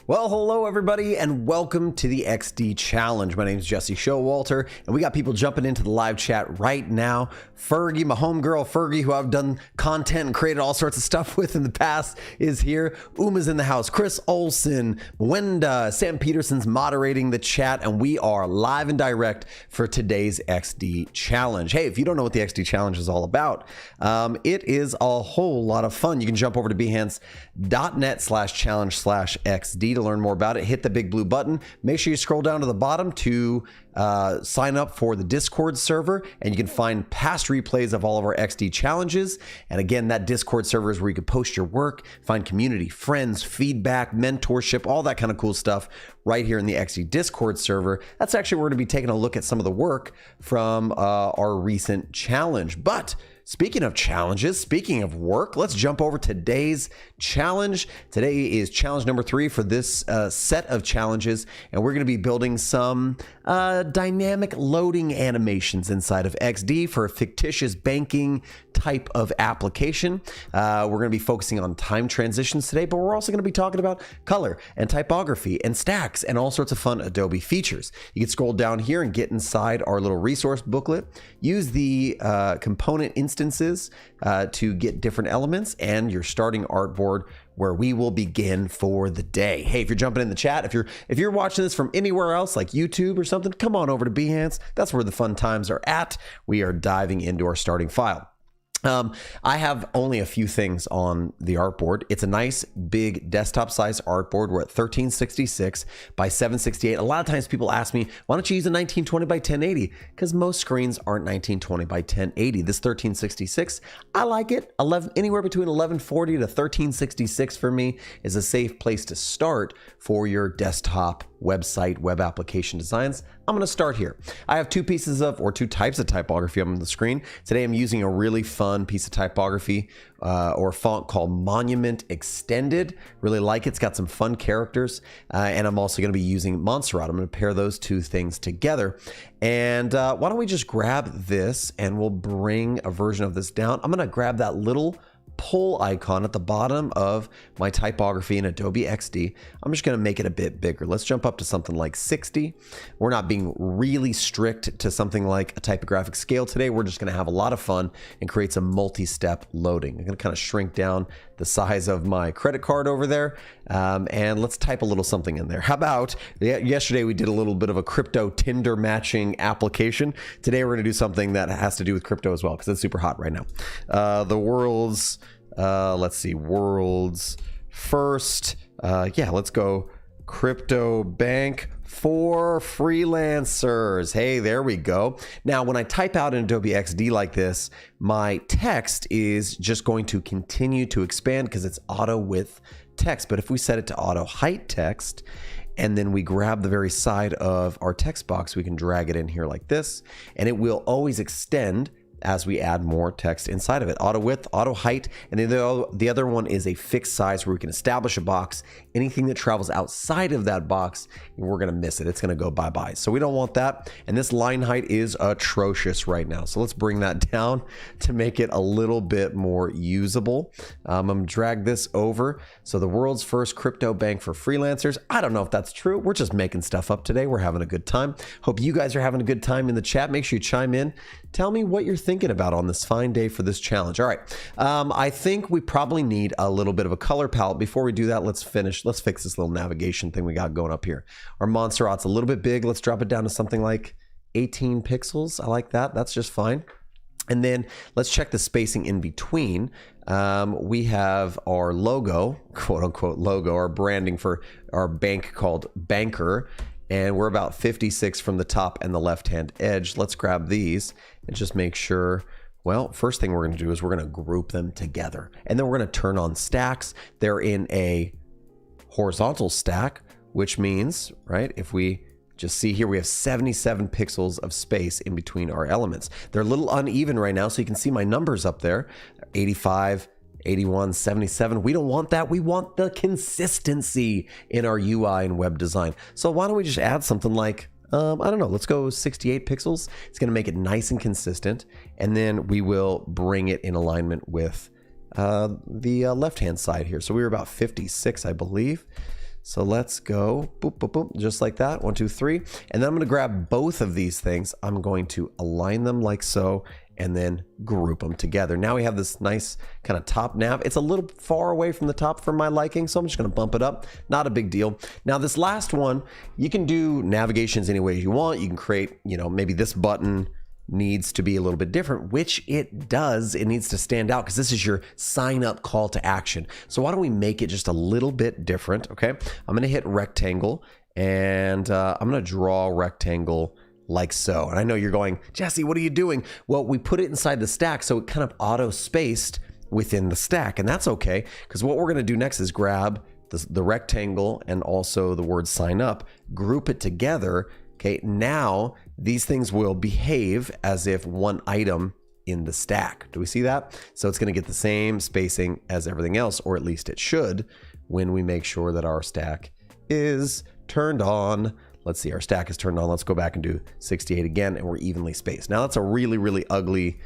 Well, hello everybody, and welcome to the XD Challenge. My name is Jesse Showalter, and we got people jumping into the live chat right now. Fergie, my homegirl Fergie, who I've done content and created all sorts of stuff with in the past, is here. Uma's in the house. Chris Olson, Mwenda, Sam Peterson's moderating the chat, and we are live and direct for today's XD Challenge. Hey, if you don't know what the XD Challenge is all about, it is a whole lot of fun. You can jump over to behance.net/challenge/XD to learn more about it. Hit the big blue button. Make sure you scroll down to the bottom to sign up for the Discord server, and you can find past replays of all of our XD challenges. And again, that Discord server is where you can post your work, find community, friends, feedback, mentorship, all that kind of cool stuff right here in the XD Discord server. That's actually where we're going to be taking a look at some of the work from our recent challenge. But speaking of challenges, speaking of work, let's jump over today's challenge. Today is challenge number 3 for this set of challenges, and we're going to be building some dynamic loading animations inside of XD for a fictitious banking type of application. We're going to be focusing on time transitions today, but we're also going to be talking about color and typography and stacks and all sorts of fun Adobe features. You can scroll down here and get inside our little resource booklet. Use the component instances to get different elements and your starting artboard, where we will begin for the day. Hey, if you're jumping in the chat, if you're watching this from anywhere else like YouTube or something, come on over to Behance. That's where the fun times are at. We are diving into our starting file. I have only a few things on the artboard. It's a nice big desktop size artboard. We're at 1366 by 768. A lot of times people ask me, why don't you use a 1920 by 1080? Because most screens aren't 1920 by 1080. This 1366, I like it. Anywhere between 1140 to 1366 for me is a safe place to start for your desktop website, web application designs. I'm going to start here. I have two types of typography on the screen. Today I'm using a really fun piece of typography or font called Monument Extended. Really like it. It's got some fun characters. And I'm also going to be using Montserrat. I'm going to pair those two things together. And why don't we just grab this and we'll bring a version of this down. I'm going to grab that little pull icon at the bottom of my typography in Adobe XD. I'm just going to make it a bit bigger. Let's jump up to something like 60. We're not being really strict to something like a typographic scale today. We're just going to have a lot of fun and create some multi-step loading. I'm going to kind of shrink down the size of my credit card over there, and let's type a little something in there. How about, yesterday we did a little bit of a crypto Tinder matching application. Today we're going to do something that has to do with crypto as well, because it's super hot right now. The world's world's first, let's go crypto bank for freelancers. Hey, there we go. Now, when I type out in Adobe XD like this, my text is just going to continue to expand because it's auto width text. But if we set it to auto height text, and then we grab the very side of our text box, we can drag it in here like this, and it will always extend as we add more text inside of it. Auto width, auto height, and then the other one is a fixed size where we can establish a box. Anything that travels outside of that box, we're gonna miss it. It's gonna go bye-bye. So we don't want that. And this line height is atrocious right now. So let's bring that down to make it a little bit more usable. I'm gonna drag this over. So the world's first crypto bank for freelancers. I don't know if that's true. We're just making stuff up today. We're having a good time. Hope you guys are having a good time in the chat. Make sure you chime in. Tell me what you're thinking about on this fine day for this challenge. All right, I think we probably need a little bit of a color palette. Before we do that, let's fix this little navigation thing we got going up here. Our Montserrat's a little bit big. Let's drop it down to something like 18 pixels. I like that. That's just fine. And then let's check the spacing in between. We have our logo, quote unquote logo, our branding for our bank called Banker. And we're about 56 from the top and the left-hand edge. Let's grab these and just make sure. Well, first thing we're going to do is we're going to group them together. And then we're going to turn on stacks. They're in a horizontal stack, which means, right, if we just see here, we have 77 pixels of space in between our elements. They're a little uneven right now, so you can see my numbers up there, 85, 81, 77. We don't want that. We want the consistency in our UI and web design. So why don't we just add something like, I don't know, let's go 68 pixels. It's going to make it nice and consistent. And then we will bring it in alignment with the left-hand side here. So we were about 56, I believe. So let's go, boop, boop, boop, just like that. 1, 2, 3. And then I'm going to grab both of these things. I'm going to align them like so, and then group them together. Now we have this nice kind of top nav. It's a little far away from the top for my liking, so I'm just going to bump it up. Not a big deal. Now this last one, you can do navigations any way you want. You can create, maybe this button needs to be a little bit different, which it does. It needs to stand out because this is your sign up call to action. So why don't we make it just a little bit different? Okay, I'm going to hit rectangle, and I'm going to draw a rectangle like so. And I know you're going, Jesse, what are you doing? Well, we put it inside the stack, so it kind of auto spaced within the stack, and that's okay, because what we're going to do next is grab the rectangle and also the word sign up, group it together. Okay, now these things will behave as if one item in the stack. Do we see that? So it's going to get the same spacing as everything else, or at least it should, when we make sure that our stack is turned on. Let's see, our stack is turned on. Let's go back and do 68 again, and we're evenly spaced. Now that's a really, really ugly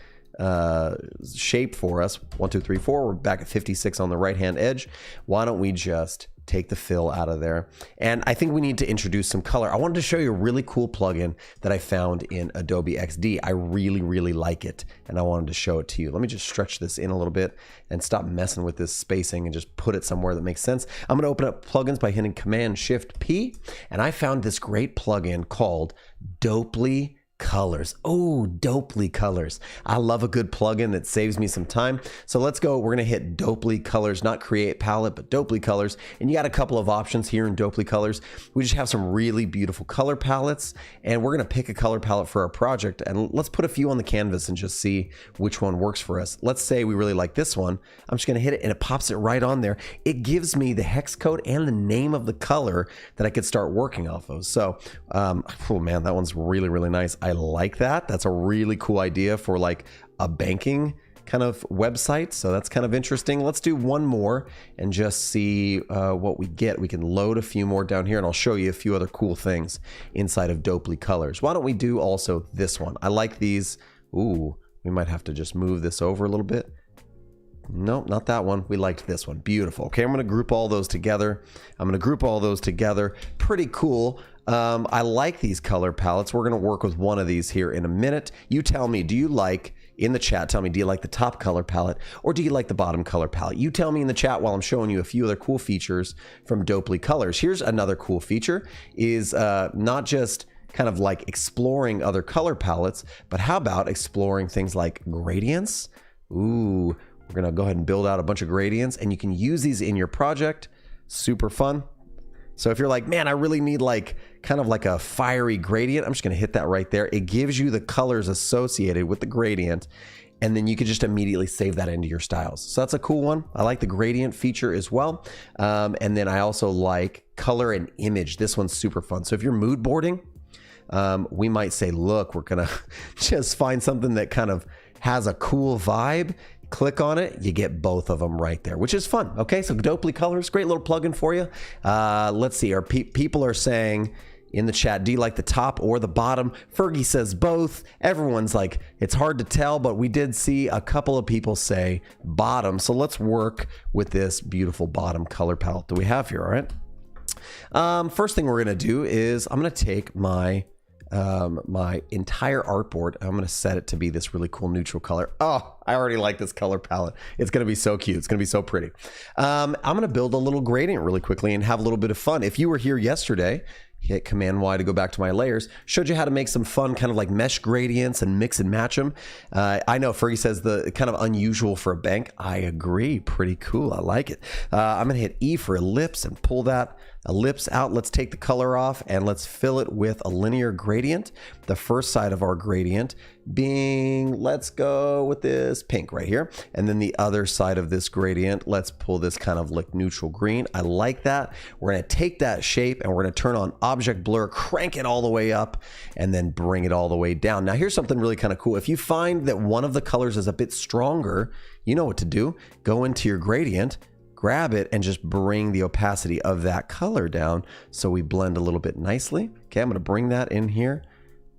shape for us. 1, 2, 3, 4. We're back at 56 on the right-hand edge. Why don't we just take the fill out of there? And I think we need to introduce some color. I wanted to show you a really cool plugin that I found in Adobe XD. I really, really like it, and I wanted to show it to you. Let me just stretch this in a little bit and stop messing with this spacing and just put it somewhere that makes sense. I'm going to open up plugins by hitting Command-Shift-P, and I found this great plugin called Dopely Colors. Oh, Dopely Colors. I love a good plugin that saves me some time. So let's go. We're going to hit Dopely Colors, not Create Palette, but Dopely Colors. And you got a couple of options here in Dopely Colors. We just have some really beautiful color palettes, and we're going to pick a color palette for our project. And let's put a few on the canvas and just see which one works for us. Let's say we really like this one. I'm just going to hit it, and it pops it right on there. It gives me the hex code and the name of the color that I could start working off of. So, oh man, that one's really, really nice. I like that. That's a really cool idea for like a banking kind of website. So that's kind of interesting. Let's do one more and just see what we get. We can load a few more down here, and I'll show you a few other cool things inside of Dopely Colors. Why don't we do also this one? I like these. Ooh, we might have to just move this over a little bit. Nope, not that one. We liked this one. Beautiful. Okay, I'm going to group all those together. Pretty cool. I like these color palettes. We're going to work with one of these here in a minute. You tell me, do you like, in the chat, tell me, do you like the top color palette or do you like the bottom color palette? You tell me in the chat while I'm showing you a few other cool features from Dopely Colors. Here's another cool feature is not just kind of like exploring other color palettes, but how about exploring things like gradients? Ooh, we're going to go ahead and build out a bunch of gradients, and you can use these in your project. Super fun. So if you're like, man, I really need like kind of like a fiery gradient, I'm just going to hit that right there. It gives you the colors associated with the gradient, and then you can just immediately save that into your styles. So that's a cool one. I like the gradient feature as well. And then I also like color and image. This one's super fun. So if you're mood boarding, we might say, look, we're going to just find something that kind of has a cool vibe. Click on it, you get both of them right there, which is fun. Okay, so Dopely Colors, great little plugin for you. Let's see, people are saying in the chat, do you like the top or the bottom? Fergie says both. Everyone's like, it's hard to tell, but we did see a couple of people say bottom. So let's work with this beautiful bottom color palette that we have here, all right? First thing we're gonna do is I'm gonna take my entire artboard. I'm going to set it to be this really cool neutral color. Oh, I already like this color palette. It's going to be so cute. It's going to be so pretty. I'm going to build a little gradient really quickly and have a little bit of fun. If you were here yesterday, hit Command Y to go back to my layers. Showed you how to make some fun kind of like mesh gradients and mix and match them. I know Fergie says the kind of unusual for a bank. I agree. Pretty cool. I like it. I'm going to hit E for ellipse and pull that ellipse out. Let's take the color off and let's fill it with a linear gradient. The first side of our gradient being, let's go with this pink right here. And then the other side of this gradient, let's pull this kind of like neutral green. I like that. We're going to take that shape and we're going to turn on object blur, crank it all the way up, and then bring it all the way down. Now here's something really kind of cool. If you find that one of the colors is a bit stronger, you know what to do. Go into your gradient, grab it, and just bring the opacity of that color down so we blend a little bit nicely. Okay, I'm going to bring that in here,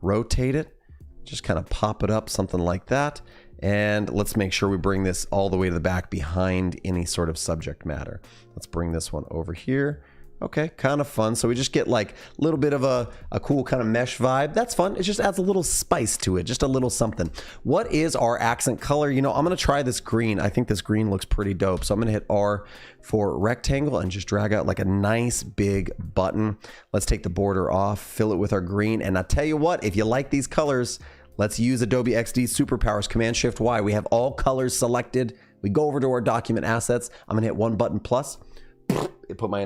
rotate it, just kind of pop it up, something like that. And let's make sure we bring this all the way to the back behind any sort of subject matter. Let's bring this one over here. Okay, kind of fun. So we just get like a little bit of a cool kind of mesh vibe. That's fun. It just adds a little spice to it, just a little something. What is our accent color? You know, I'm going to try this green. I think this green looks pretty dope. So I'm going to hit R for rectangle and just drag out like a nice big button. Let's take the border off, fill it with our green. And I tell you what, if you like these colors, let's use Adobe XD Superpowers, Command-Shift-Y. We have all colors selected. We go over to our document assets. I'm going to hit one button plus. It put my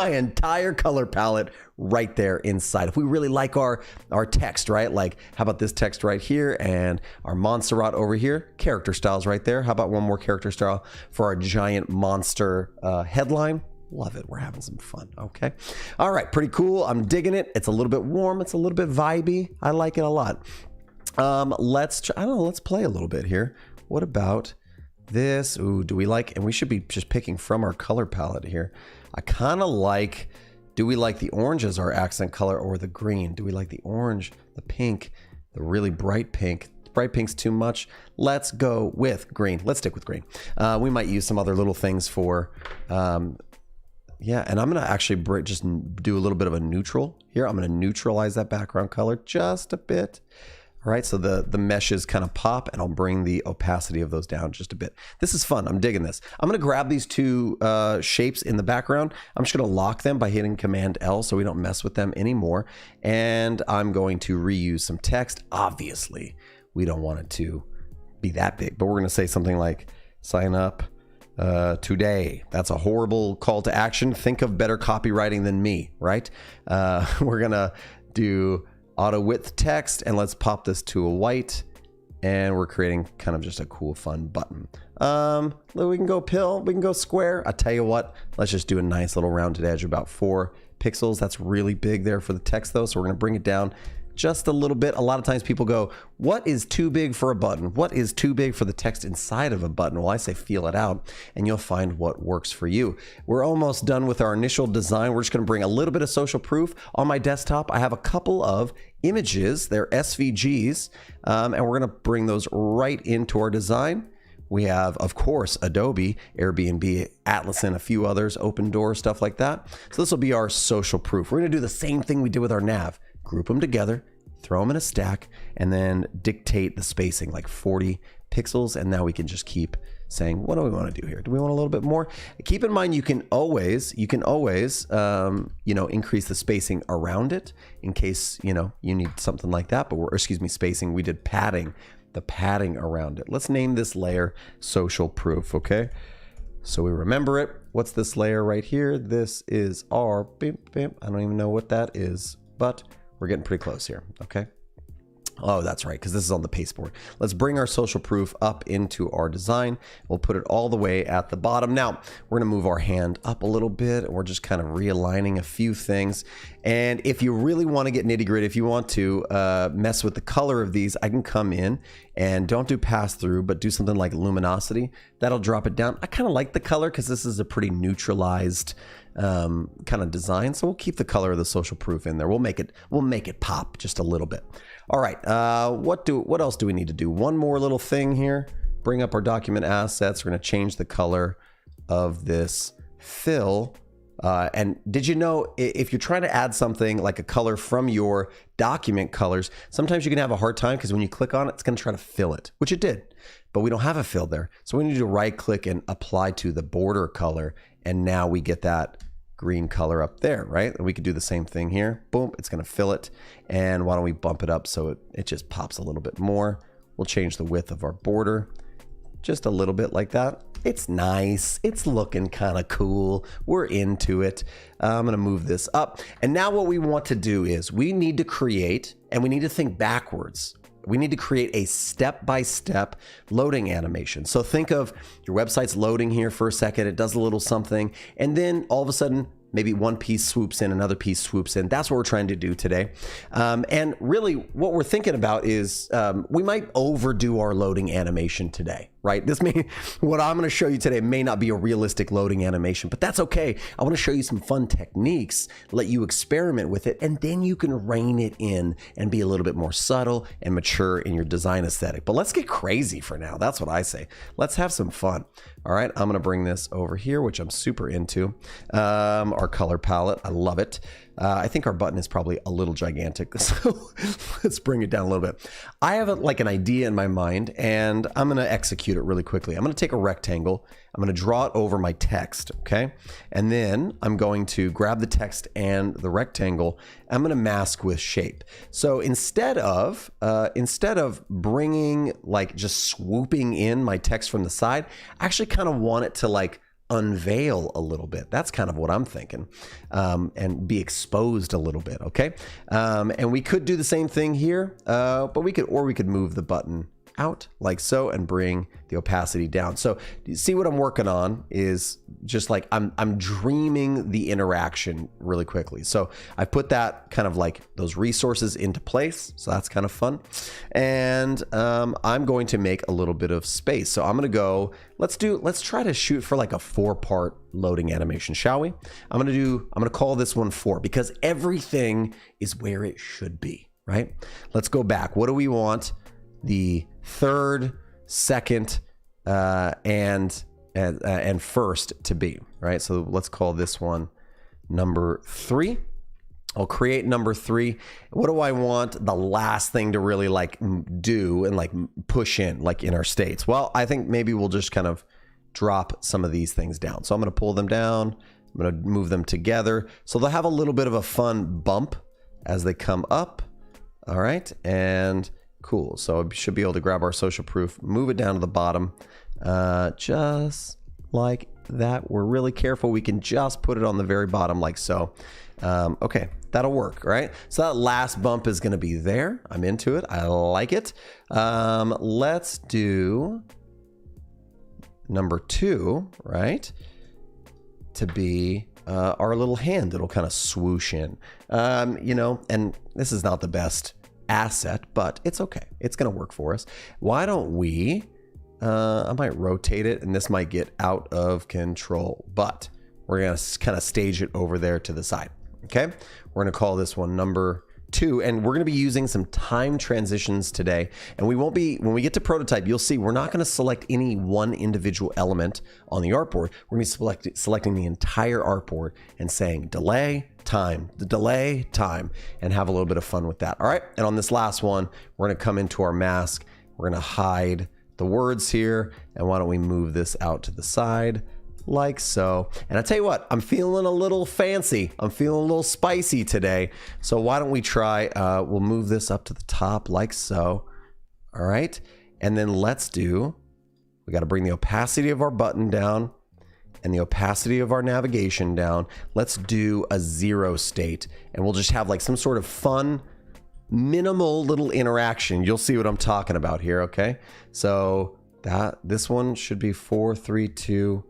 entire color palette right there inside. If we really like our text, right? Like, how about this text right here and our Montserrat over here? Character styles right there. How about one more character style for our giant monster headline? Love it. We're having some fun. Okay. All right. Pretty cool. I'm digging it. It's a little bit warm. It's a little bit vibey. I like it a lot. Let's play a little bit here. What about this? Ooh, do we like, and we should be just picking from our color palette here. I kind of like, do we like the orange as our accent color or the green? Do we like the orange, the pink, the really bright pink? Bright pink's too much. Let's go with green. Let's stick with green. We might use some other little things for, yeah, and I'm going to actually just do a little bit of a neutral here. I'm going to neutralize that background color just a bit. All right, so the meshes kind of pop, and I'll bring the opacity of those down just a bit. This is fun. I'm digging this. I'm going to grab these two shapes in the background. I'm just going to lock them by hitting Command L so we don't mess with them anymore. And I'm going to reuse some text. Obviously, we don't want it to be that big, but we're going to say something like, sign up today. That's a horrible call to action. Think of better copywriting than me, right? We're going to do auto width text, and let's pop this to a white, and we're creating kind of just a cool fun button. We can go pill, we can go square. I tell you what, let's just do a nice little rounded edge, about 4 pixels. That's really big there for the text though, so we're gonna bring it down just a little bit. A lot of times people go, what is too big for a button? What is too big for the text inside of a button? Well, I say feel it out and you'll find what works for you. We're almost done with our initial design. We're just going to bring a little bit of social proof. On my desktop, I have a couple of images. They're SVGs, and we're going to bring those right into our design. We have, of course, Adobe, Airbnb, Atlas, and a few others, Open Door, stuff like that. So this will be our social proof. We're going to do the same thing we did with our nav. Group them together, throw them in a stack, and then dictate the spacing, like 40 pixels. And now we can just keep saying, what do we want to do here? Do we want a little bit more? Keep in mind, you can always, increase the spacing around it in case, you need something like that. But spacing, we did padding, the padding around it. Let's name this layer social proof, okay? So we remember it. What's this layer right here? This is our, I don't even know what that is, but we're getting pretty close here, okay? Oh, that's right, because this is on the pasteboard. Let's bring our social proof up into our design. We'll put it all the way at the bottom. Now, we're gonna move our hand up a little bit, and we're just kind of realigning a few things. And if you really want to get nitty gritty, if you want to mess with the color of these, I can come in and don't do pass through, but do something like luminosity. That'll drop it down. I kind of like the color because this is a pretty neutralized kind of design. So we'll keep the color of the social proof in there. We'll make it pop just a little bit. All right. What else do we need to do? One more little thing here. Bring up our document assets. We're going to change the color of this fill. And did you know, if you're trying to add something like a color from your document colors, sometimes you can have a hard time because when you click on it, it's going to try to fill it, which it did, but we don't have a fill there. So we need to right click and apply to the border color. And now we get that green color up there, right? And we could do the same thing here. Boom, it's going to fill it. And why don't we bump it up so it just pops a little bit more. We'll change the width of our border just a little bit like that. It's nice. It's looking kind of cool. We're into it. I'm going to move this up. And now what we want to do is we need to create, and we need to think backwards. We need to create a step-by-step loading animation. So think of your website's loading here for a second. It does a little something. And then all of a sudden, maybe one piece swoops in, another piece swoops in. That's what we're trying to do today. And really what we're thinking about is we might overdo our loading animation today, right? What I'm going to show you today may not be a realistic loading animation, but that's okay. I want to show you some fun techniques, let you experiment with it, and then you can rein it in and be a little bit more subtle and mature in your design aesthetic. But let's get crazy for now. That's what I say. Let's have some fun. All right, I'm going to bring this over here, which I'm super into. Our color palette, I love it. I think our button is probably a little gigantic, so let's bring it down a little bit. I have like an idea in my mind, and I'm going to execute it really quickly. I'm going to take a rectangle. I'm going to draw it over my text, okay? And then I'm going to grab the text and the rectangle. I'm going to mask with shape. So instead of bringing, like, just swooping in my text from the side, I actually kind of want it to like unveil a little bit. That's kind of what I'm thinking, and be exposed a little bit. Okay. And we could do the same thing here, but we could move the button out like so and bring the opacity down. So you see what I'm working on is just like I'm dreaming the interaction really quickly. So I put that kind of like those resources into place. So that's kind of fun. And I'm going to make a little bit of space. So I'm going to go, let's try to shoot for like a 4-part loading animation, shall we? I'm going to call this one 4 because everything is where it should be, right? Let's go back. What do we want the third, second, and first to be, right? So let's call this one number 3. I'll create number 3. What do I want the last thing to really like do and like push in, like in our states? Well, I think maybe we'll just kind of drop some of these things down. So I'm going to pull them down. I'm going to move them together. So they'll have a little bit of a fun bump as they come up. All right. And cool. So I should be able to grab our social proof, move it down to the bottom, just like that. We're really careful. We can just put it on the very bottom like so. Okay, that'll work, right? So that last bump is going to be there. I'm into it. I like it. Let's do number 2, right? To be our little hand that'll kind of swoosh in. You know, and this is not the best asset, but it's okay. It's going to work for us. Why don't we, I might rotate it and this might get out of control, but we're going to kind of stage it over there to the side. Okay. We're going to call this one number 2, and we're going to be using some time transitions today. And we won't be, when we get to prototype, you'll see we're not going to select any one individual element on the artboard. We're going to be selecting the entire artboard and saying delay, time, the delay, time, and have a little bit of fun with that. All right. And on this last one, we're going to come into our mask. We're going to hide the words here. And why don't we move this out to the side like so? And I tell you what, I'm feeling a little fancy. I'm feeling a little spicy today. So why don't we try, we'll move this up to the top like so. All right. And then we got to bring the opacity of our button down and the opacity of our navigation down. Let's do a 0 state, and we'll just have like some sort of fun, minimal little interaction. You'll see what I'm talking about here. Okay. So this one should be 4, 3, 2.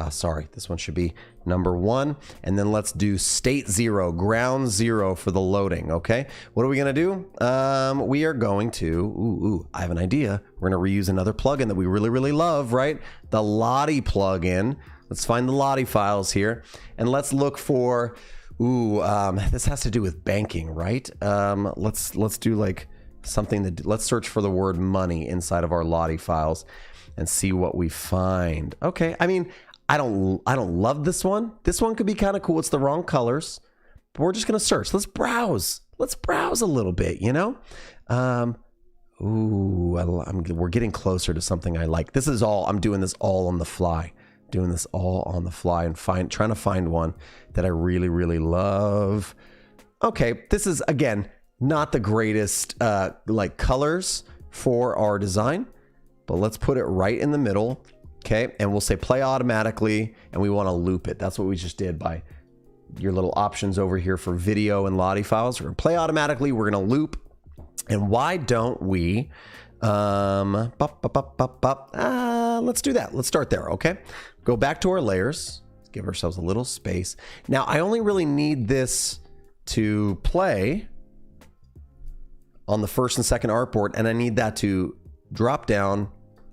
Sorry, this one should be number 1. And then let's do state 0, ground 0 for the loading. Okay. What are we going to do? We are going to, I have an idea. We're going to reuse another plugin that we really, really love, right? The Lottie plugin. Let's find the LottieFiles here, and let's look for, this has to do with banking, right? Let's do like something that, let's search for the word money inside of our LottieFiles and see what we find. Okay. I mean, I don't love this one. This one could be kind of cool. It's the wrong colors, but we're just going to search. Let's browse a little bit, you know? We're getting closer to something I like. I'm doing this all on the fly. And trying to find one that I really, really love. Okay, this is, again, not the greatest like colors for our design, but let's put it right in the middle. Okay, and we'll say play automatically, and we want to loop it. That's what we just did by your little options over here for video and LottieFiles. We're going to play automatically. We're going to loop. And why don't we, let's do that. Let's start there, okay? Go back to our layers. give ourselves a little space. Now, I only really need this to play on the first and second artboard, and I need that to drop down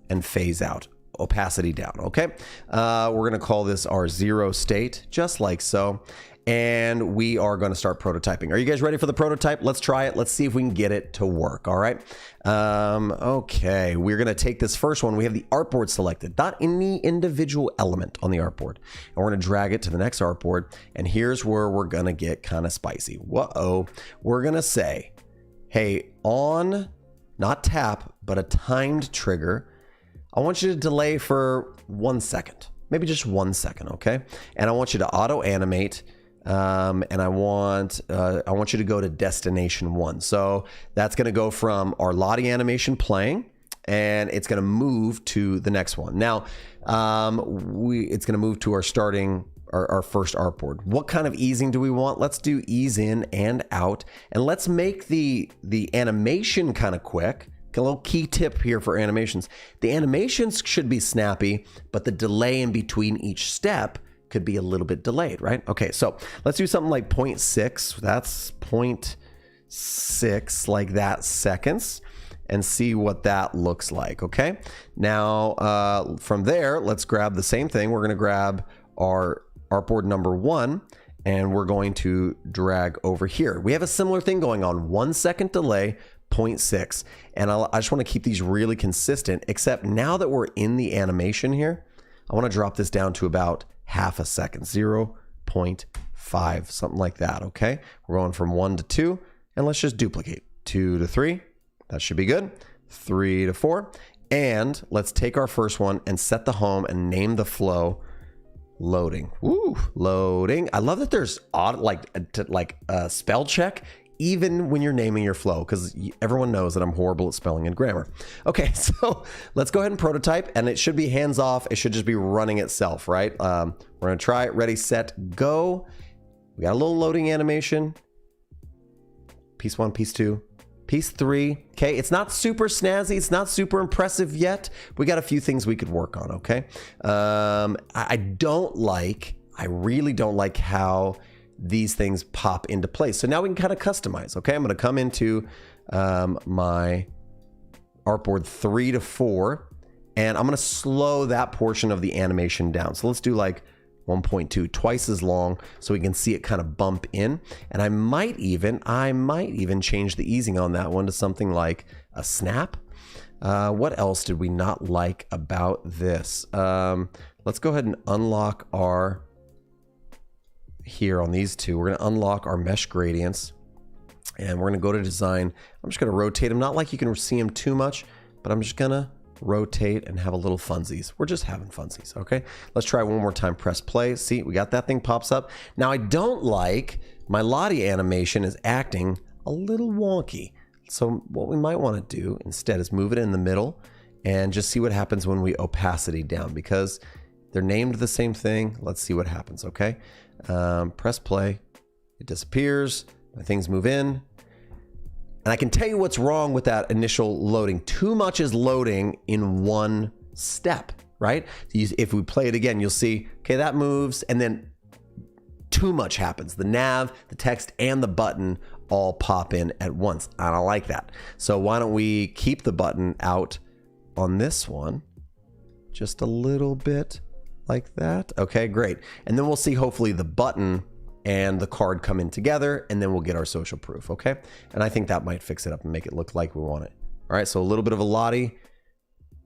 and phase out, opacity down, okay? We're gonna call this our 0 state, just like so. And we are gonna start prototyping. Are you guys ready for the prototype? Let's try it. Let's see if we can get it to work, all right? Okay, we're gonna take this first one. We have the artboard selected, not any individual element on the artboard. And we're gonna drag it to the next artboard. And here's where we're gonna get kind of spicy. Whoa, we're gonna say, hey, on, not tap, but a timed trigger, I want you to delay for 1 second, maybe just 1 second, okay? And I want you to auto animate, and I want you to go to destination 1. So that's gonna go from our Lottie animation playing, and it's gonna move to the next one. Now, it's gonna move to our first artboard. What kind of easing do we want? Let's do ease in and out, and let's make the animation kind of quick. A little key tip here for animations. The animations should be snappy, but the delay in between each step could be a little bit delayed, right? Okay, so let's do something like 0.6. That's 0.6 like that seconds, and see what that looks like, okay? Now, from there, let's grab the same thing. We're gonna grab our artboard number 1, and we're going to drag over here. We have a similar thing going on, 1 second delay, 0.6. And I just want to keep these really consistent, except now that we're in the animation here, I want to drop this down to about half a second, 0.5, something like that, okay? We're going from 1 to 2, and let's just duplicate. 2 to 3, that should be good. 3 to 4, and let's take our first one and set the home and name the flow loading. Ooh, loading. I love that there's spell check even when you're naming your flow, because everyone knows that I'm horrible at spelling and grammar. Okay, so let's go ahead and prototype, and it should be hands off. It should just be running itself, right? We're gonna try it. Ready, set, go. We got a little loading animation. Piece 1, piece 2, piece 3. Okay, it's not super snazzy. It's not super impressive yet. We got a few things we could work on, okay? I really don't like how these things pop into place. So now we can kind of customize, okay? I'm gonna come into my artboard 3 to 4, and I'm gonna slow that portion of the animation down. So let's do like 1.2, twice as long, so we can see it kind of bump in. And I might even change the easing on that one to something like a snap. What else did we not like about this? Let's go ahead and unlock our, here on these two, we're gonna unlock our mesh gradients, and we're gonna go to design. I'm just gonna rotate them, not like you can see them too much, but I'm just gonna rotate and have a little funsies. We're just having funsies, okay? Let's try one more time, press play. See, we got that thing pops up. Now I don't like my Lottie animation is acting a little wonky. So what we might wanna do instead is move it in the middle and just see what happens when we opacity down, because they're named the same thing. Let's see what happens, okay? Press play, it disappears, my things move in. And I can tell you what's wrong with that initial loading. Too much is loading in one step, right? If we play it again, you'll see, okay, that moves, and then too much happens. The nav, the text, and the button all pop in at once. I don't like that. So why don't we keep the button out on this one, just a little bit like that. Okay, great. And then we'll see hopefully the button and the card come in together, and then we'll get our social proof, okay? And I think that might fix it up and make it look like we want it. All right, so a little bit of a Lottie,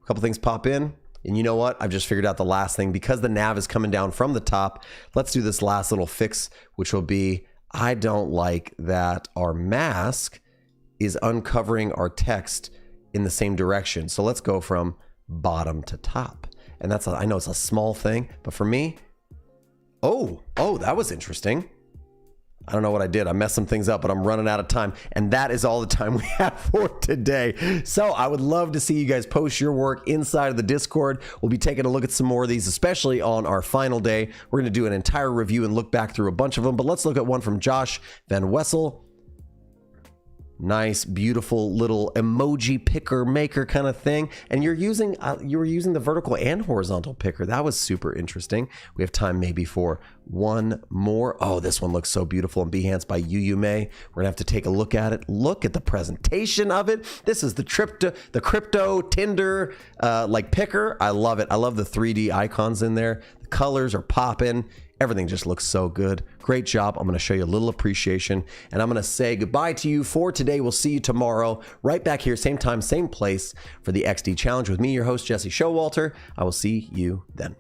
a couple things pop in, and you know what? I've just figured out the last thing. Because the nav is coming down from the top, let's do this last little fix, which will be, I don't like that our mask is uncovering our text in the same direction. So let's go from bottom to top. And that's, I know it's a small thing, but for me, oh, that was interesting. I don't know what I did. I messed some things up, but I'm running out of time. And that is all the time we have for today. So I would love to see you guys post your work inside of the Discord. We'll be taking a look at some more of these, especially on our final day. We're going to do an entire review and look back through a bunch of them, but let's look at one from Josh Van Wessel. Nice, beautiful little emoji picker maker kind of thing. And you were using the vertical and horizontal picker. That was super interesting. We have time maybe for one more. Oh, this one looks so beautiful in Behance by May. We're gonna have to take a look at it. Look at the presentation of it. This is the crypto Tinder like picker. I love it. I love the 3D icons in there. The colors are popping. Everything just looks so good. Great job. I'm going to show you a little appreciation, and I'm going to say goodbye to you for today. We'll see you tomorrow right back here, same time, same place for the XD Challenge with me, your host, Jesse Showalter. I will see you then.